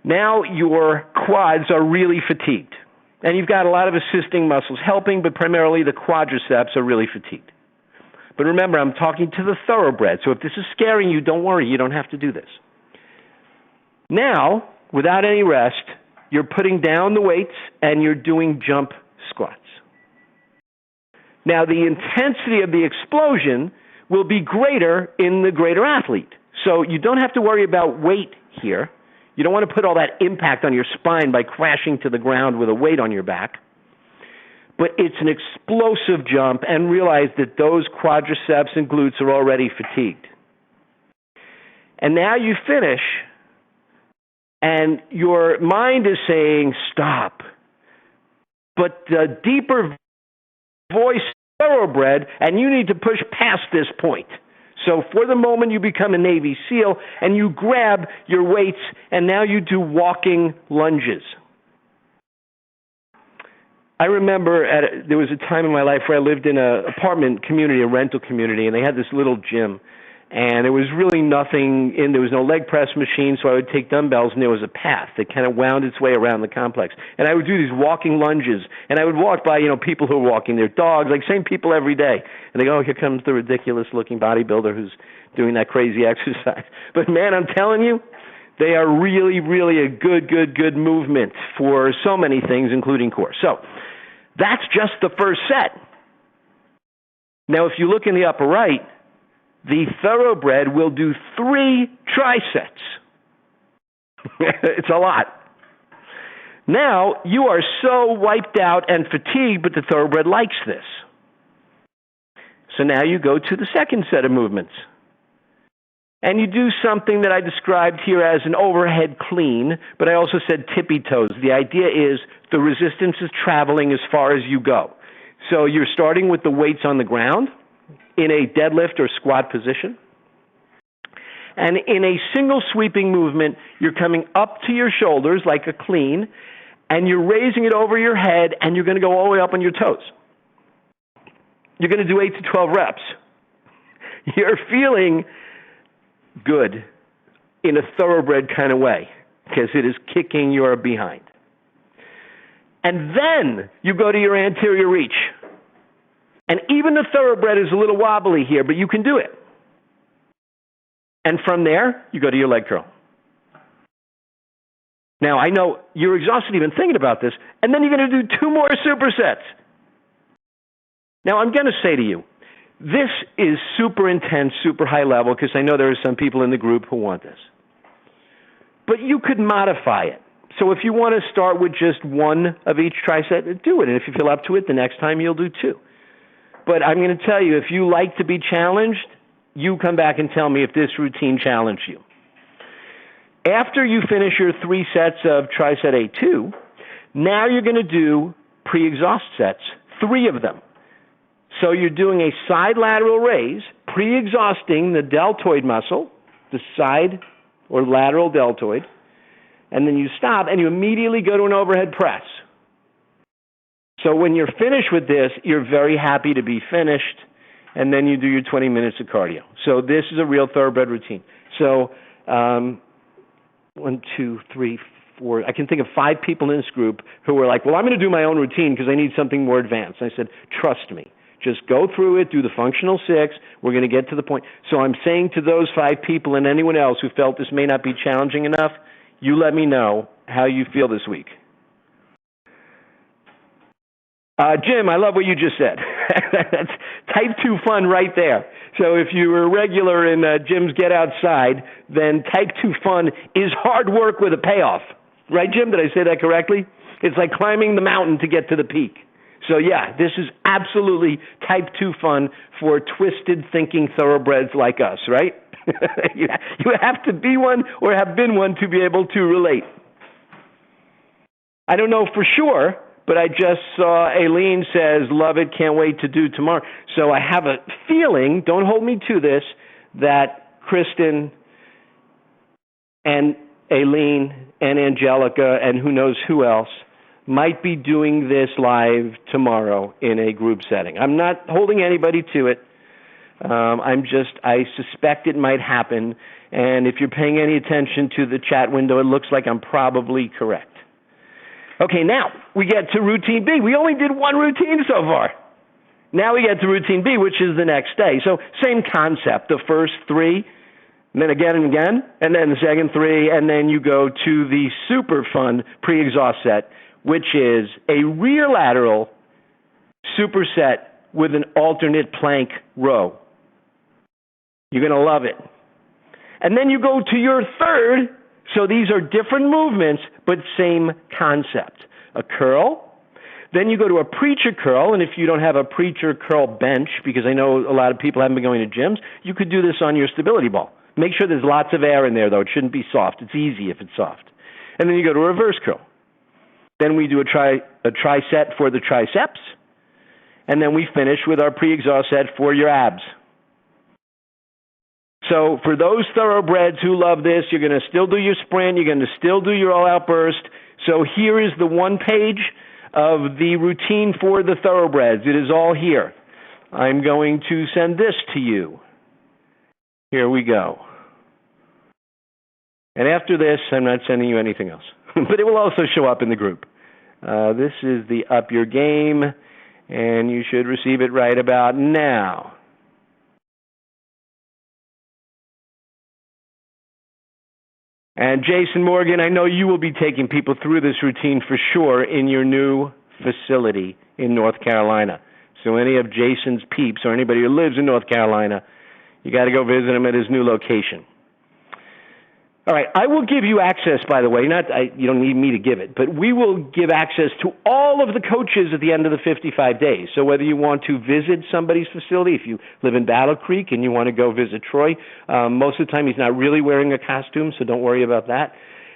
Now your quads are really fatigued. And you've got a lot of assisting muscles helping, but primarily the quadriceps are really fatigued. But remember, I'm talking to the thoroughbred. So if this is scaring you, don't worry. You don't have to do this. Now, without any rest, you're putting down the weights and you're doing jump squats. Now, the intensity of the explosion will be greater in the greater athlete. So you don't have to worry about weight here. You don't want to put all that impact on your spine by crashing to the ground with a weight on your back. But it's an explosive jump, and realize that those quadriceps and glutes are already fatigued. And now you finish, and your mind is saying, stop. But the deeper voice is thoroughbred, and you need to push past this point. So for the moment, you become a Navy SEAL, and you grab your weights, and now you do walking lunges. I remember there was a time in my life where I lived in an apartment community, a rental community, and they had this little gym. And there was really nothing there was no leg press machine, so I would take dumbbells, and there was a path that kind of wound its way around the complex. And I would do these walking lunges, and I would walk by, people who were walking their dogs, like same people every day. And they go, oh, here comes the ridiculous-looking bodybuilder who's doing that crazy exercise. But, man, I'm telling you, they are really, really a good movement for so many things, including core. So that's just the first set. Now, if you look in the upper right, the thoroughbred will do 3 trisets. It's a lot. Now, you are so wiped out and fatigued, but the thoroughbred likes this. So now you go to the second set of movements. And you do something that I described here as an overhead clean, but I also said tippy toes. The idea is the resistance is traveling as far as you go. So you're starting with the weights on the ground in a deadlift or squat position. And in a single sweeping movement, you're coming up to your shoulders like a clean, and you're raising it over your head, and you're going to go all the way up on your toes. You're going to do 8 to 12 reps. You're feeling good in a thoroughbred kind of way because it is kicking your behind. And then you go to your anterior reach. And even the thoroughbred is a little wobbly here, but you can do it. And from there, you go to your leg curl. Now, I know you're exhausted even thinking about this, and then you're going to do 2 more supersets. Now, I'm going to say to you, this is super intense, super high level, because I know there are some people in the group who want this. But you could modify it. So if you want to start with just 1 of each tricep, do it. And if you feel up to it, the next time you'll do 2. But I'm going to tell you, if you like to be challenged, you come back and tell me if this routine challenged you. After you finish your 3 sets of tricep A2, now you're going to do pre-exhaust sets, 3 of them. So you're doing a side lateral raise, pre-exhausting the deltoid muscle, the side or lateral deltoid, and then you stop and you immediately go to an overhead press. So when you're finished with this, you're very happy to be finished, and then you do your 20 minutes of cardio. So this is a real thoroughbred routine. So 1, 2, 3, 4, I can think of 5 people in this group who were like, well, I'm going to do my own routine because I need something more advanced. And I said, trust me. Just go through it, do the functional 6. We're going to get to the point. So I'm saying to those 5 people and anyone else who felt this may not be challenging enough, you let me know how you feel this week. Jim, I love what you just said. That's type 2 fun right there. So if you were regular in Jim's Get Outside, then type 2 fun is hard work with a payoff. Right, Jim? Did I say that correctly? It's like climbing the mountain to get to the peak. So yeah, this is absolutely type 2 fun for twisted thinking thoroughbreds like us, right? You have to be one or have been one to be able to relate. I don't know for sure, but I just saw Aileen says, love it, can't wait to do tomorrow. So I have a feeling, don't hold me to this, that Kristen and Aileen and Angelica and who knows who else might be doing this live tomorrow in a group setting. I'm not holding anybody to it. I suspect it might happen, and if you're paying any attention to the chat window, it looks like I'm probably correct. Okay, now we get to routine B. We only did one routine so far. Now we get to routine B, which is the next day. So same concept, the first three, and then again and again, and then the second three, and then you go to the super fun pre-exhaust set, which is a rear lateral superset with an alternate plank row. You're going to love it. And then you go to your third, so these are different movements, but same concept. A curl. Then you go to a preacher curl, and if you don't have a preacher curl bench, because I know a lot of people haven't been going to gyms, you could do this on your stability ball. Make sure there's lots of air in there, though. It shouldn't be soft. It's easy if it's soft. And then you go to a reverse curl. Then we do a tricep for the triceps, and then we finish with our pre-exhaust set for your abs. So for those thoroughbreds who love this, you're going to still do your sprint, you're going to still do your all-out burst. So here is the one page of the routine for the thoroughbreds. It is all here. I'm going to send this to you. Here we go. And after this, I'm not sending you anything else. But it will also show up in the group. This is the Up Your Game, and you should receive it right about now. And Jason Morgan, I know you will be taking people through this routine for sure in your new facility in North Carolina. So any of Jason's peeps or anybody who lives in North Carolina, you got to go visit him at his new location. All right, I will give you access, by the way. You don't need me to give it, but we will give access to all of the coaches at the end of the 55 days. So whether you want to visit somebody's facility, if you live in Battle Creek and you want to go visit Troy, most of the time he's not really wearing a costume, so don't worry about that.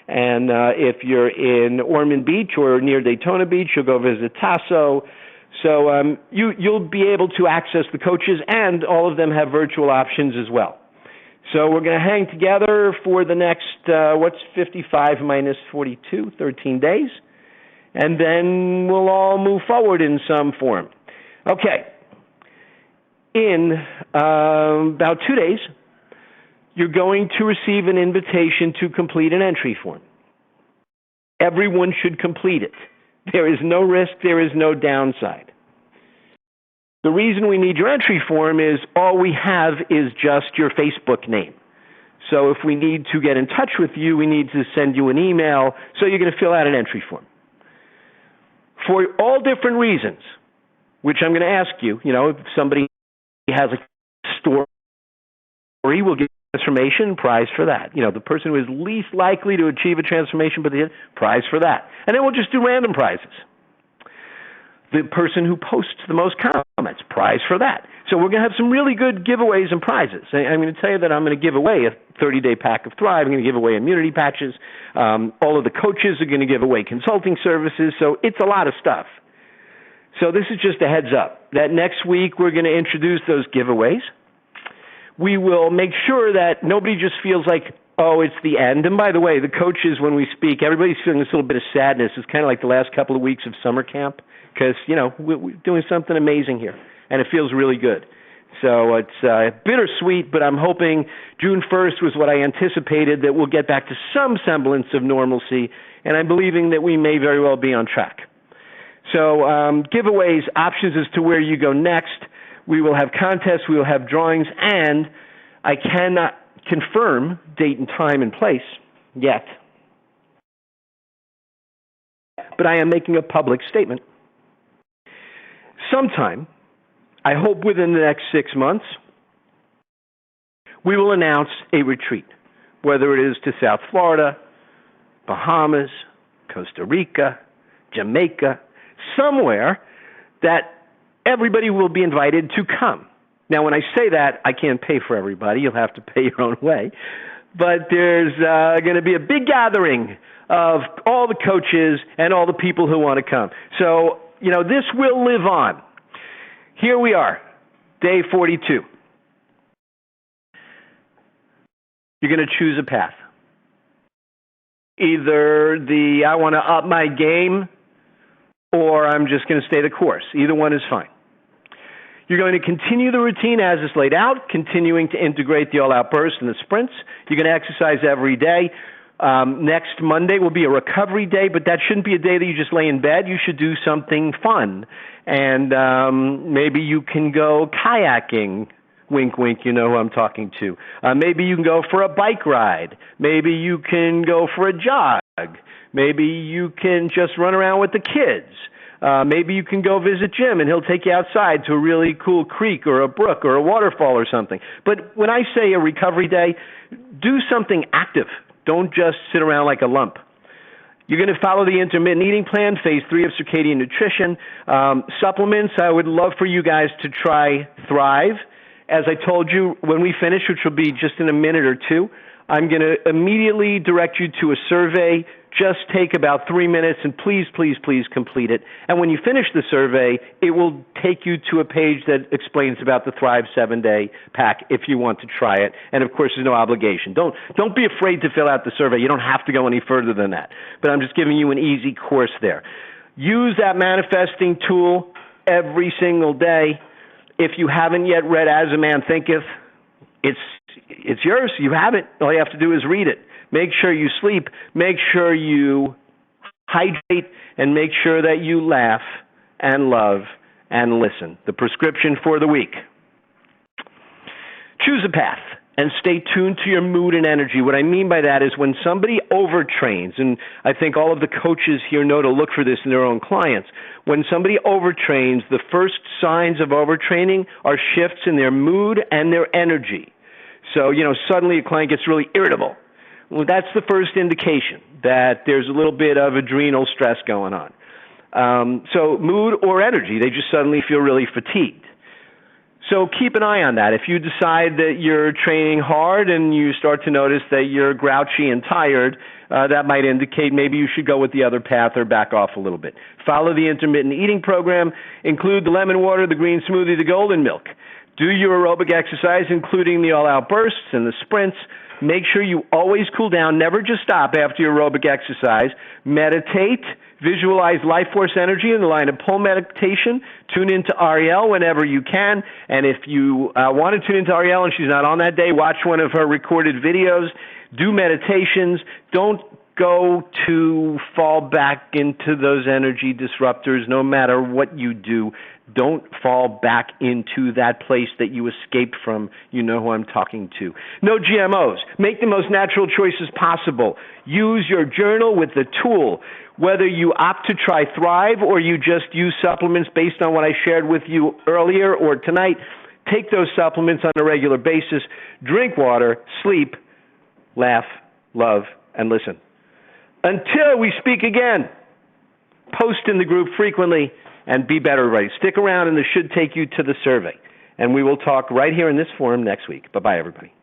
And if you're in Ormond Beach or near Daytona Beach, you'll go visit Tasso. So you'll be able to access the coaches, and all of them have virtual options as well. So we're going to hang together for the next, 55 minus 42, 13 days. And then we'll all move forward in some form. Okay. In about 2 days, you're going to receive an invitation to complete an entry form. Everyone should complete it. There is no risk. There is no downside. The reason we need your entry form is all we have is just your Facebook name. So if we need to get in touch with you, we need to send you an email. So you're going to fill out an entry form. For all different reasons, which I'm going to ask you, if somebody has a story, we'll get transformation, prize for that. The person who is least likely to achieve a transformation, but they get prize for that. And then we'll just do random prizes. The person who posts the most comments, prize for that. So we're going to have some really good giveaways and prizes. I'm going to tell you that I'm going to give away a 30-day pack of Thrive. I'm going to give away immunity patches. All of the coaches are going to give away consulting services. So it's a lot of stuff. So this is just a heads up that next week we're going to introduce those giveaways. We will make sure that nobody just feels like, oh, it's the end. And by the way, the coaches, when we speak, everybody's feeling this little bit of sadness. It's kind of like the last couple of weeks of summer camp because, we're doing something amazing here, and it feels really good. So it's bittersweet, but I'm hoping June 1st was what I anticipated, that we'll get back to some semblance of normalcy, and I'm believing that we may very well be on track. So giveaways, options as to where you go next. We will have contests, we will have drawings, and I cannot confirm date and time and place yet. But I am making a public statement. Sometime, I hope within the next 6 months, we will announce a retreat, whether it is to South Florida, Bahamas, Costa Rica, Jamaica, somewhere that everybody will be invited to come. Now, when I say that, I can't pay for everybody. You'll have to pay your own way. but there's going to be a big gathering of all the coaches and all the people who want to come. So, this will live on. Here we are, day 42. You're going to choose a path. Either I want to up my game, or I'm just going to stay the course. Either one is fine. You're going to continue the routine as is laid out, continuing to integrate the all-out burst and the sprints. You're going to exercise every day. Next Monday will be a recovery day, but that shouldn't be a day that you just lay in bed. You should do something fun. And maybe you can go kayaking. Wink, wink, you know who I'm talking to. Maybe you can go for a bike ride. Maybe you can go for a jog. Maybe you can just run around with the kids. Maybe you can go visit Jim, and he'll take you outside to a really cool creek or a brook or a waterfall or something. But when I say a recovery day, do something active. Don't just sit around like a lump. You're going to follow the intermittent eating plan, phase 3 of Circadian Nutrition. Supplements, I would love for you guys to try Thrive. As I told you, when we finish, which will be just in a minute or two, I'm going to immediately direct you to a survey. Just take about 3 minutes, and please, please, please complete it. And when you finish the survey, it will take you to a page that explains about the Thrive 7-day pack if you want to try it. And, of course, there's no obligation. Don't be afraid to fill out the survey. You don't have to go any further than that. But I'm just giving you an easy course there. Use that manifesting tool every single day. If you haven't yet read As a Man Thinketh, it's yours. You have it. All you have to do is read it. Make sure you sleep. Make sure you hydrate, and make sure that you laugh and love and listen. The prescription for the week. Choose a path and stay tuned to your mood and energy. What I mean by that is when somebody overtrains, and I think all of the coaches here know to look for this in their own clients, when somebody overtrains, the first signs of overtraining are shifts in their mood and their energy. So, suddenly a client gets really irritable. Well, that's the first indication that there's a little bit of adrenal stress going on. So mood or energy, they just suddenly feel really fatigued. So keep an eye on that. If you decide that you're training hard and you start to notice that you're grouchy and tired, that might indicate maybe you should go with the other path or back off a little bit. Follow the intermittent eating program. Include the lemon water, the green smoothie, the golden milk. Do your aerobic exercise, including the all-out bursts and the sprints. Make sure you always cool down. Never just stop after your aerobic exercise. Meditate. Visualize life force energy in the line of pull meditation. Tune into Ariel whenever you can. And if you want to tune into Ariel and she's not on that day, watch one of her recorded videos. Do meditations. Don't go to fall back into those energy disruptors no matter what you do. Don't fall back into that place that you escaped from. You know who I'm talking to. No GMOs. Make the most natural choices possible. Use your journal with the tool. Whether you opt to try Thrive or you just use supplements based on what I shared with you earlier or tonight, take those supplements on a regular basis. Drink water, sleep, laugh, love, and listen. Until we speak again, post in the group frequently and be better, everybody. Stick around, and this should take you to the survey. And we will talk right here in this forum next week. Bye-bye, everybody.